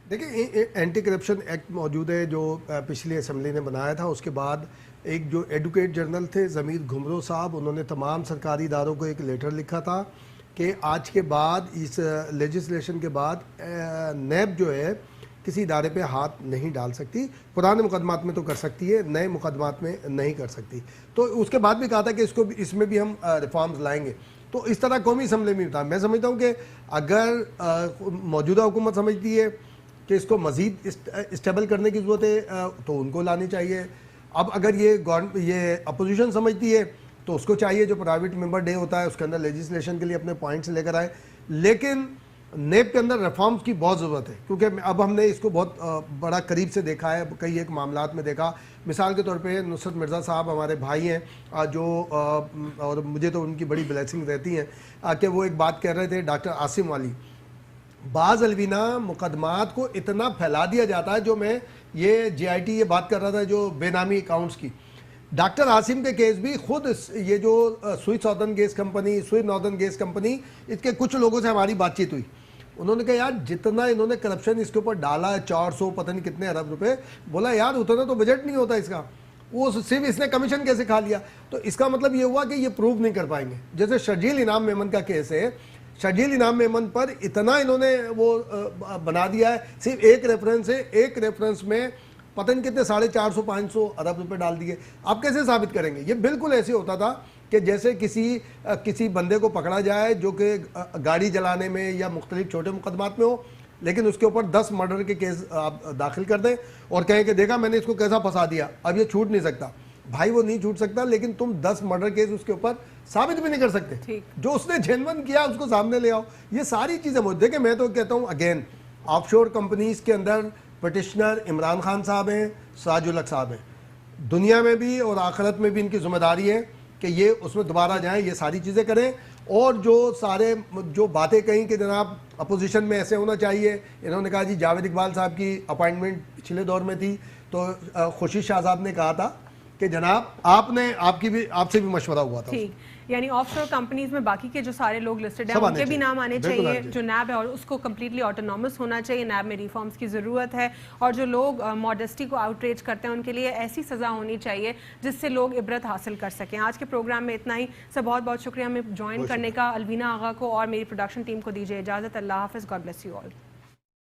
دیکھیں اینٹی کرپشن ایکٹ موجود ہے جو پچھلی اسمبلی نے بنایا تھا. اس کے بعد ایک جو ایڈوکیٹ جنرل تھے ضمیر گھمرو صاحب, انہوں نے تمام سرکاری اداروں کو ایک لیٹر لکھا تھا کہ آج کے بعد اس لیجسلیشن کے بعد نیب جو ہے کسی ادارے پہ ہاتھ نہیں ڈال سکتی. پرانے مقدمات میں تو کر سکتی ہے, نئے مقدمات میں نہیں کر سکتی. تو اس کے بعد بھی کہا تھا کہ اس میں بھی ہم ریفارمز لائیں گے. تو اس طرح قومی اسمبلی میں تھا. میں سمجھتا ہوں کہ اگر موجودہ حکومت سمجھتی ہے کہ اس کو مزید اسٹیبل کرنے کی ضرورت ہے تو ان کو لانی چاہیے. اب اگر یہ اپوزیشن سمجھتی ہے تو اس کو چاہیے جو پرائیویٹ ممبر ڈے ہوتا ہے اس کے اندر لیجسلیشن کے لیے اپنے پوائنٹس لے کر آئے. لیکن نیب کے اندر ریفارمز کی بہت ضرورت ہے, کیونکہ اب ہم نے اس کو بہت بڑا قریب سے دیکھا ہے, کئی ایک معاملات میں دیکھا. مثال کے طور پہ نصرت مرزا صاحب ہمارے بھائی ہیں جو, اور مجھے تو ان کی بڑی بلیسنگ رہتی ہیں کہ وہ ایک بات کہہ رہے تھے ڈاکٹر عاصم والی. بعض الوینا مقدمات کو اتنا پھیلا دیا جاتا ہے, جو میں یہ جے آئی ٹی یہ بات کر رہا تھا جو بے نامی اکاؤنٹس کی. ڈاکٹر عاصم کے کیس بھی خود یہ جو سوئس ناردرن گیس کمپنی اس کے کچھ لوگوں سے ہماری بات چیت ہوئی. انہوں نے کہا یار جتنا انہوں نے کرپشن اس کے اوپر ڈالا ہے 400 پتہ نہیں کتنے ارب روپے, بولا یار اتنا تو بجٹ نہیں ہوتا اس کا, وہ صرف اس نے کمیشن کیسے کھا لیا. تو اس کا مطلب یہ ہوا کہ یہ پروو نہیں کر پائیں گے. جیسے شرجیل انعام میمن کا کیس ہے, شرجیل انعام میمن پر اتنا انہوں نے وہ بنا دیا ہے, صرف ایک ریفرنس ہے, ایک ریفرنس میں پتہ نہیں کتنے 450-500 ارب روپے ڈال دیے. آپ کیسے ثابت کریں گے؟ یہ بالکل ایسے ہوتا تھا کہ جیسے کسی بندے کو پکڑا جائے جو کہ گاڑی جلانے میں یا مختلف چھوٹے مقدمات میں ہو, لیکن اس کے اوپر 10 مرڈر کے کیس آپ داخل کر دیں اور کہیں کہ دیکھا میں نے اس کو کیسا پھنسا دیا, اب یہ چھوٹ نہیں سکتا. بھائی وہ نہیں چھوٹ سکتا, لیکن تم 10 مرڈر کیس اس کے اوپر ثابت بھی نہیں کر سکتے. جو اس نے جینون کیا اس کو سامنے لے آؤ. یہ ساری چیزیں موجود. دیکھیں میں تو کہتا ہوں اگین, آف شور کمپنیز کے اندر پٹیشنر عمران خان صاحب ہیں, سراج الحق صاحب ہیں. دنیا میں بھی اور آخرت میں بھی ان کی ذمہ داری ہے کہ یہ اس میں دوبارہ جائیں, یہ ساری چیزیں کریں. اور جو باتیں کہیں کہ جناب اپوزیشن میں ایسے ہونا چاہیے, انہوں نے کہا جی جاوید اقبال صاحب کی اپائنٹمنٹ پچھلے دور میں تھی تو خوشی شاہ صاحب نے کہا تھا کہ جناب آپ سے بھی مشورہ ہوا تھا. ٹھیک, یعنی آف شور کمپنیز میں باقی کے جو سارے لوگ لسٹڈ ہیں ان کے بھی نام آنے چاہیے. جو نیب ہے اور اس کو کمپلیٹلی آٹونومس ہونا چاہیے. نیب میں ریفارمز کی ضرورت ہے, اور جو لوگ ماڈسٹی کو آؤٹریج کرتے ہیں ان کے لیے ایسی سزا ہونی چاہیے جس سے لوگ عبرت حاصل کر سکیں. آج کے پروگرام میں اتنا ہی. سر بہت بہت شکریہ ہمیں جوائن کرنے کا. الوینا آغا کو اور میری پروڈکشن ٹیم کو دیجیے اجازت. اللہ حافظ. God bless you all.